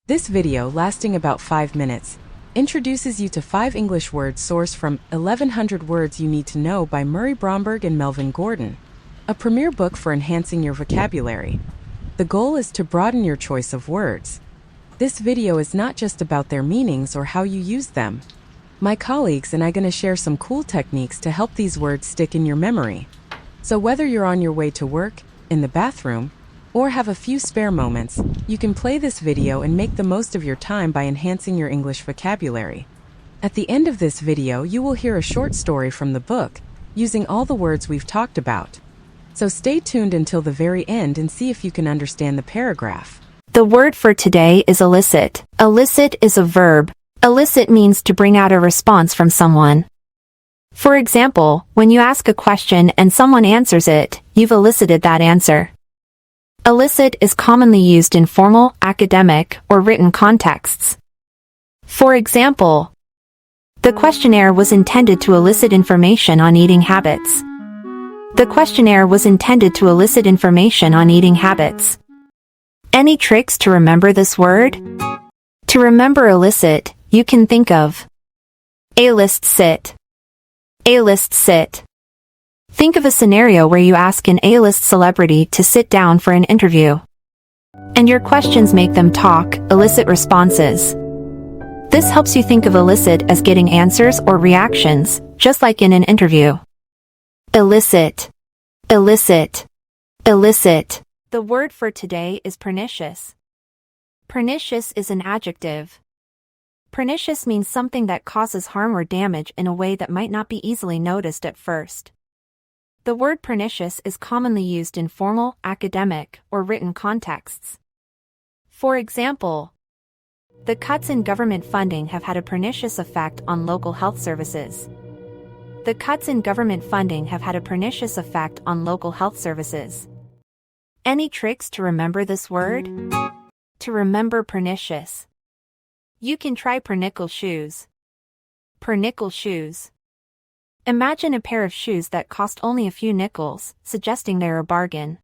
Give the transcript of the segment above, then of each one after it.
This video, lasting about 5 minutes, introduces you to 5 English words sourced from 1100 Words You Need to Know by Murray Bromberg and Melvin Gordon, a premier book for enhancing your vocabulary. The goal is to broaden your choice of words. This video is not just about their meanings or how you use them. My colleagues and I are going to share some cool techniques to help these words stick in your memory. So whether you're on your way to work, in the bathroom, or have a few spare moments, you can play this video and make the most of your time by enhancing your English vocabulary. At the end of this video, you will hear a short story from the book, using all the words we've talked about. So stay tuned until the very end and see if you can understand the paragraph. The word for today is elicit. Elicit is a verb. Elicit means to bring out a response from someone. For example, when you ask a question and someone answers it, you've elicited that answer. Elicit is commonly used in formal, academic, or written contexts. For example, the questionnaire was intended to elicit information on eating habits. The questionnaire was intended to elicit information on eating habits. Any tricks to remember this word? To remember elicit, you can think of A-list-sit. A-list-sit. Think of a scenario where you ask an A-list celebrity to sit down for an interview. And your questions make them talk, elicit responses. This helps you think of elicit as getting answers or reactions, just like in an interview. Elicit. Elicit. Elicit. The word for today is pernicious. Pernicious is an adjective. Pernicious means something that causes harm or damage in a way that might not be easily noticed at first. The word pernicious is commonly used in formal, academic, or written contexts. For example, the cuts in government funding have had a pernicious effect on local health services. The cuts in government funding have had a pernicious effect on local health services. Any tricks to remember this word? To remember pernicious. You can try pernickel shoes. Pernickel shoes. Imagine a pair of shoes that cost only a few nickels, suggesting they're a bargain.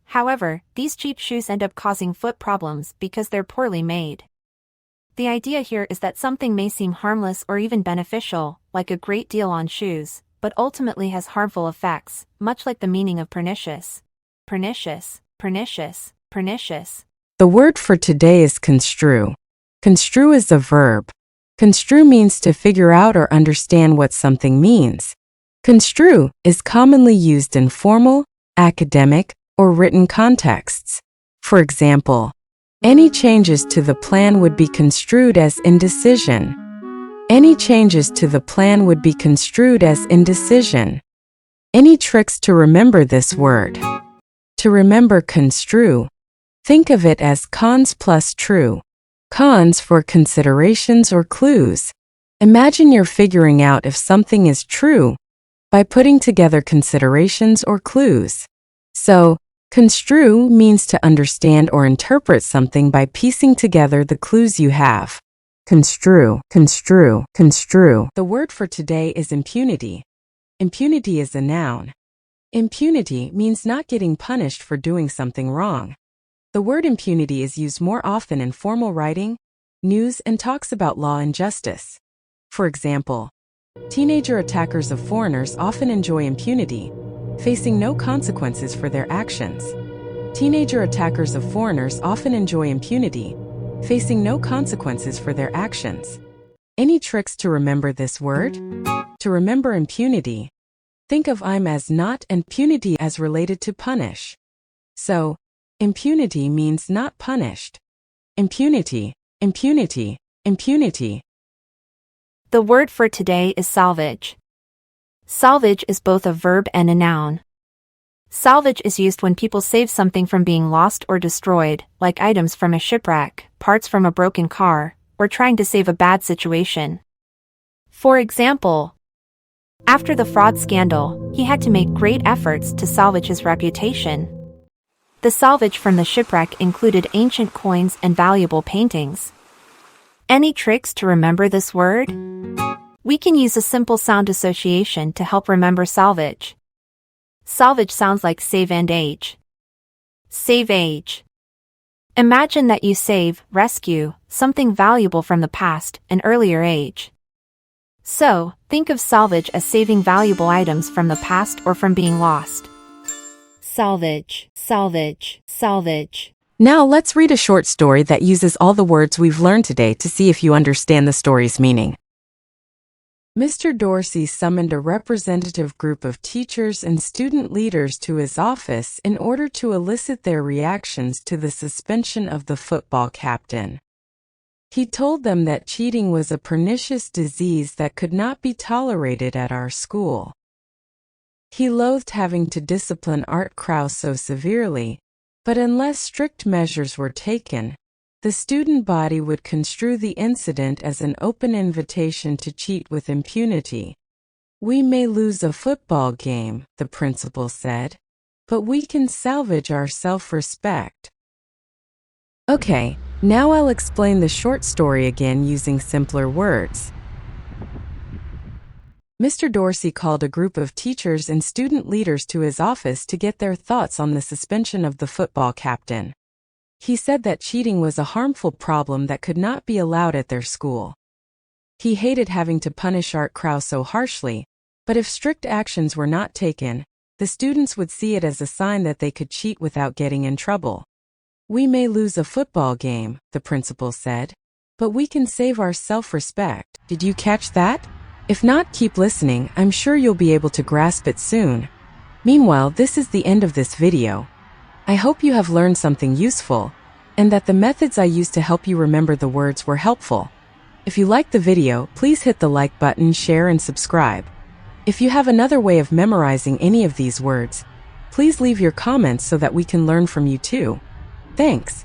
However, these cheap shoes end up causing foot problems because they're poorly made. The idea here is that something may seem harmless or even beneficial, like a great deal on shoes, but ultimately has harmful effects, much like the meaning of pernicious. Pernicious, pernicious, pernicious. The word for today is construe. Construe is a verb. Construe means to figure out or understand what something means. Construe is commonly used in formal, academic, or written contexts. For example, any changes to the plan would be construed as indecision. Any changes to the plan would be construed as indecision. Any tricks to remember this word? To remember construe, think of it as cons plus true. Cons for considerations or clues. Imagine you're figuring out if something is true by putting together considerations or clues. So, construe means to understand or interpret something by piecing together the clues you have. Construe, construe, construe. The word for today is impunity. Impunity is a noun. Impunity means not getting punished for doing something wrong. The word impunity is used more often in formal writing, news, and talks about law and justice. For example, teenager attackers of foreigners often enjoy impunity, facing no consequences for their actions. Teenager attackers of foreigners often enjoy impunity, facing no consequences for their actions. Any tricks to remember this word? To remember impunity, think of I'm as not and punity as related to punish. So, impunity means not punished. Impunity, impunity, impunity. The word for today is salvage. Salvage is both a verb and a noun. Salvage is used when people save something from being lost or destroyed, like items from a shipwreck, parts from a broken car, or trying to save a bad situation. For example, after the fraud scandal, he had to make great efforts to salvage his reputation. The salvage from the shipwreck included ancient coins and valuable paintings. Any tricks to remember this word? We can use a simple sound association to help remember salvage. Salvage sounds like save and age. Save age. Imagine that you save, rescue, something valuable from the past, an earlier age. So, think of salvage as saving valuable items from the past or from being lost. Salvage, salvage, salvage. Now let's read a short story that uses all the words we've learned today to see if you understand the story's meaning. Mr. Dorsey summoned a representative group of teachers and student leaders to his office in order to elicit their reactions to the suspension of the football captain. He told them that cheating was a pernicious disease that could not be tolerated at our school. He loathed having to discipline Art Krause so severely, but unless strict measures were taken, the student body would construe the incident as an open invitation to cheat with impunity. We may lose a football game, the principal said, but we can salvage our self-respect. Okay, now I'll explain the short story again using simpler words. Mr. Dorsey called a group of teachers and student leaders to his office to get their thoughts on the suspension of the football captain. He said that cheating was a harmful problem that could not be allowed at their school. He hated having to punish Art Krause so harshly, but if strict actions were not taken, the students would see it as a sign that they could cheat without getting in trouble. We may lose a football game, the principal said, but we can save our self-respect. Did you catch that? If not, keep listening. I'm sure you'll be able to grasp it soon. Meanwhile, this is the end of this video. I hope you have learned something useful, and that the methods I used to help you remember the words were helpful. If you liked the video, please hit the like button, share, and subscribe. If you have another way of memorizing any of these words, please leave your comments so that we can learn from you too. Thanks.